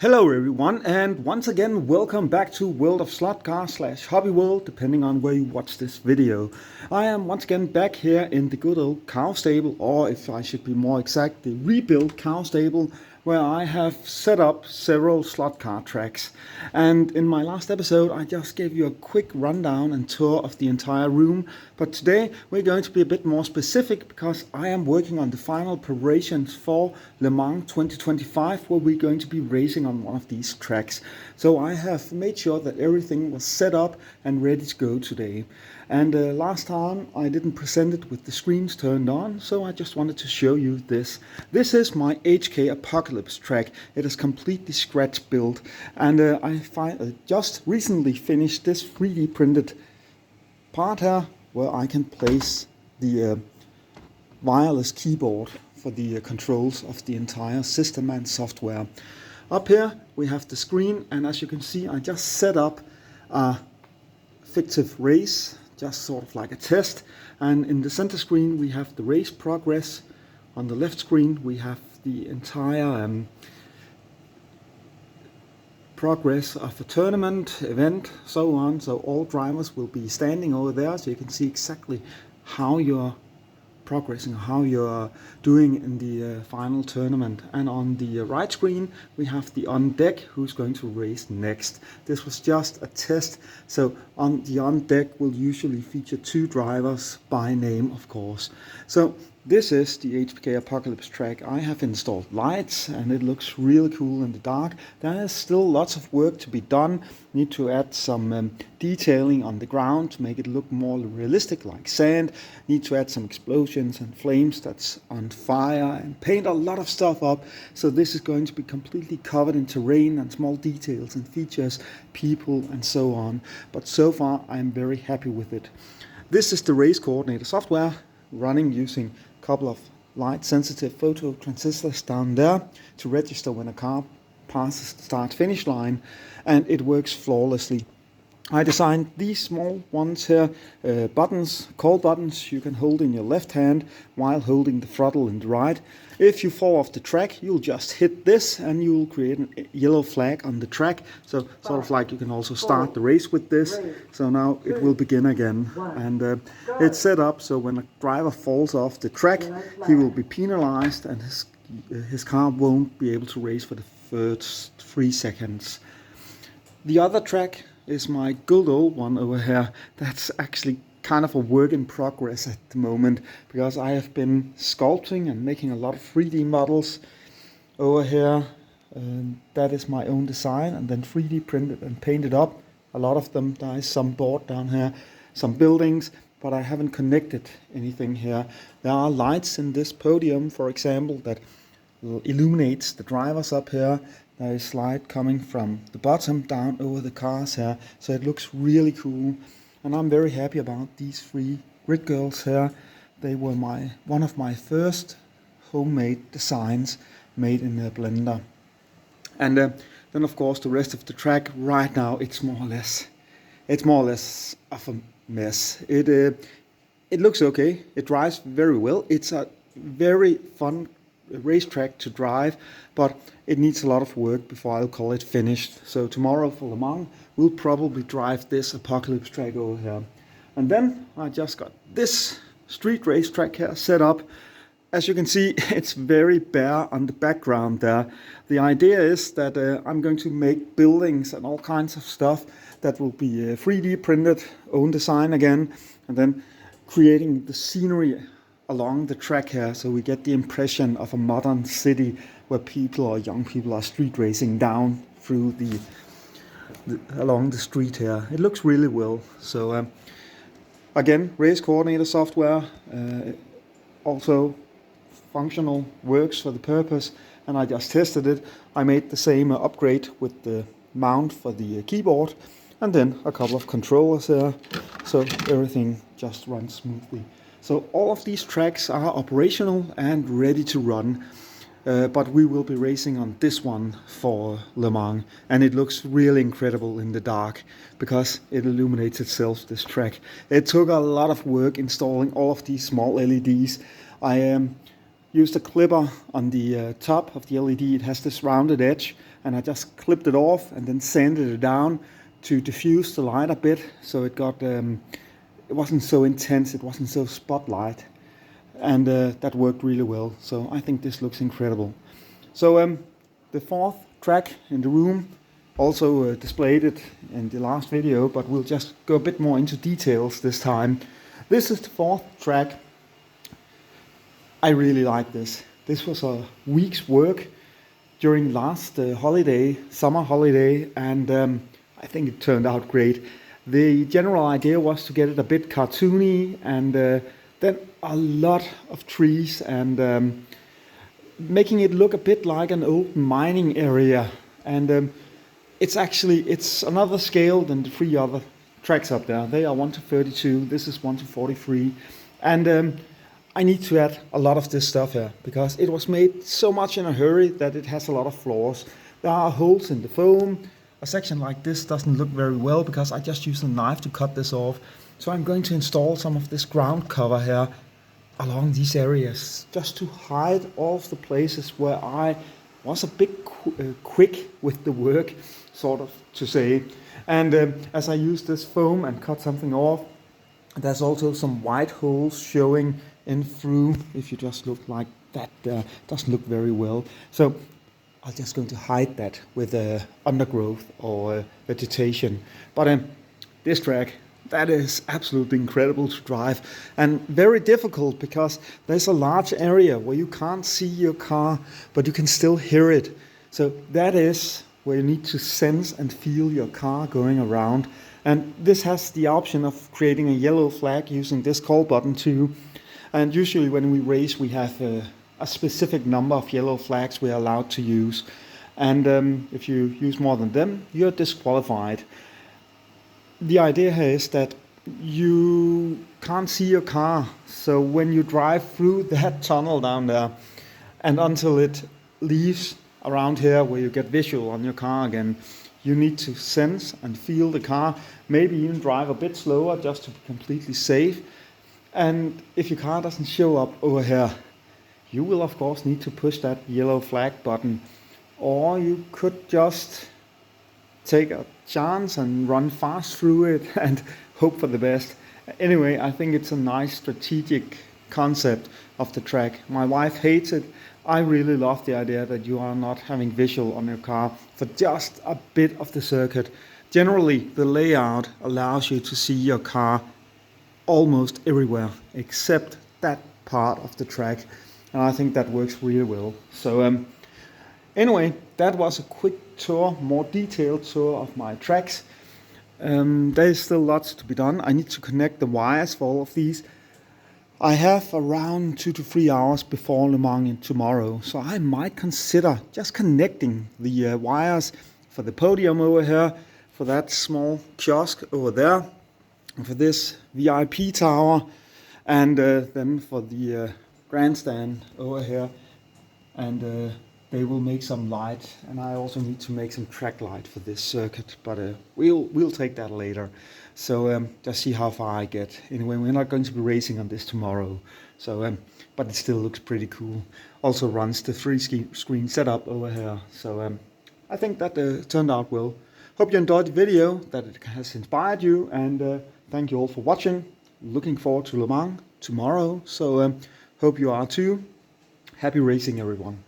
Hello everyone, and once again welcome back to World of Slot Car / Hobby World, depending on where you watch this video. I am once again back here in the good old cow stable, or if I should be more exact, the rebuilt cow stable, where I have set up several slot car tracks. And in my last episode I just gave you a quick rundown and tour of the entire room, but today we're going to be a bit more specific because I am working on the final preparations for Le Mans 2025, where we're going to be racing on one of these tracks. So I have made sure that everything was set up and ready to go today. And last time I didn't present it with the screens turned on, so I just wanted to show you this. This is my HK Apocalypse track. It is completely scratch built, and I just recently finished this 3D printed part here where I can place the wireless keyboard for the controls of the entire system and software. Up here we have the screen, and as you can see I just set up a fictive race, just sort of like a test, and in the center screen we have the race progress. On the left screen we have the entire progress of a tournament, event, so on. So all drivers will be standing over there, so you can see exactly how you're progressing, how you're doing in the final tournament. And on the right screen we have the on deck, who's going to race next. This was just a test, so on the on deck will usually feature two drivers by name, of course. So this is the HK Apocalypse track. I have installed lights and it looks really cool in the dark. There is still lots of work to be done. Need to add some detailing on the ground to make it look more realistic, like sand. Need to add some explosions and flames that's on fire, and paint a lot of stuff up. So this is going to be completely covered in terrain and small details and features, people and so on. But so far I'm very happy with it. This is the race coordinator software running using a couple of light sensitive photo transistors down there to register when a car passes the start finish line, and it works flawlessly. I designed these small ones here, buttons, call buttons you can hold in your left hand while holding the throttle in the right. If you fall off the track, you'll just hit this and you'll create a yellow flag on the track. So sort of like you can also start the race with this. So now it will begin again. And it's set up so when a driver falls off the track, he will be penalized and his car won't be able to race for the first 3 seconds. The other track is my good old one over here. That's actually kind of a work in progress at the moment, because I have been sculpting and making a lot of 3D models over here. That is my own design, and then 3D printed and painted up. A lot of them. There is some board down here, some buildings, but I haven't connected anything here. There are lights in this podium, for example, that illuminates the drivers up here. There is light coming from the bottom down over the cars here, so it looks really cool. And I'm very happy about these 3 grid girls here. They were one of my first homemade designs made in a blender. And then of course the rest of the track right now, it's more or less of a mess. It looks okay. It drives very well. It's a very fun racetrack to drive, but it needs a lot of work before I'll call it finished. So tomorrow for Le Mans we'll probably drive this Apocalypse track over here. And then I just got this street race track here set up. As you can see, it's very bare on the background there. The idea is that I'm going to make buildings and all kinds of stuff that will be 3D printed, own design again, and then creating the scenery along the track here, so we get the impression of a modern city where people or young people are street racing down through along the street here. It looks really well. So again, race coordinator software, also functional, works for the purpose, and I just tested it. I made the same upgrade with the mount for the keyboard, and then a couple of controllers there, so everything just runs smoothly. So all of these tracks are operational and ready to run, but we will be racing on this one for Le Mans, and it looks really incredible in the dark because it illuminates itself, this track. It took a lot of work installing all of these small LEDs. I used a clipper on the top of the LED. It has this rounded edge, and I just clipped it off and then sanded it down to diffuse the light a bit, so it got it wasn't so intense, it wasn't so spotlight, and that worked really well. So I think this looks incredible. So the fourth track in the room, also displayed it in the last video, but we'll just go a bit more into details this time. This is the fourth track. I really like this. This was a week's work during last summer holiday, and I think it turned out great. The general idea was to get it a bit cartoony, and then a lot of trees, and making it look a bit like an old mining area. And it's another scale than the three other tracks up there. They are 1:32. This is 1:43, and I need to add a lot of this stuff here because it was made so much in a hurry that it has a lot of flaws. There are holes in the foam. A section like this doesn't look very well because I just used a knife to cut this off. So I'm going to install some of this ground cover here along these areas just to hide all of the places where I was a bit quick with the work, sort of to say. And as I use this foam and cut something off, there's also some white holes showing in through. If you just look like that, doesn't look very well. So I'm just going to hide that with undergrowth or vegetation. But this track, that is absolutely incredible to drive, and very difficult because there's a large area where you can't see your car, but you can still hear it. So that is where you need to sense and feel your car going around. And this has the option of creating a yellow flag using this call button too. And usually when we race, we have a specific number of yellow flags we are allowed to use. And if you use more than them, you're disqualified. The idea here is that you can't see your car. So when you drive through that tunnel down there, and until it leaves around here where you get visual on your car again, you need to sense and feel the car, maybe even drive a bit slower just to be completely safe. And if your car doesn't show up over here, you will of course need to push that yellow flag button, or you could just take a chance and run fast through it and hope for the best. Anyway, I think it's a nice strategic concept of the track. My wife hates it. I really love the idea that you are not having visual on your car for just a bit of the circuit. Generally, the layout allows you to see your car almost everywhere except that part of the track, and I think that works really well. So anyway, that was a quick tour, more detailed tour of my tracks. There is still lots to be done. I need to connect the wires for all of these. I have around 2 to 3 hours before Le Mans tomorrow, so I might consider just connecting the wires for the podium over here, for that small kiosk over there, and for this VIP tower, and then for the grandstand over here, and they will make some light, and I also need to make some track light for this circuit, but we'll take that later. So just see how far I get. Anyway, we're not going to be racing on this tomorrow, so but it still looks pretty cool. Also runs the 3-screen setup over here, so I think that turned out well. Hope you enjoyed the video, that it has inspired you, and thank you all for watching. Looking forward to Le Mans tomorrow, so hope you are too. Happy racing, everyone.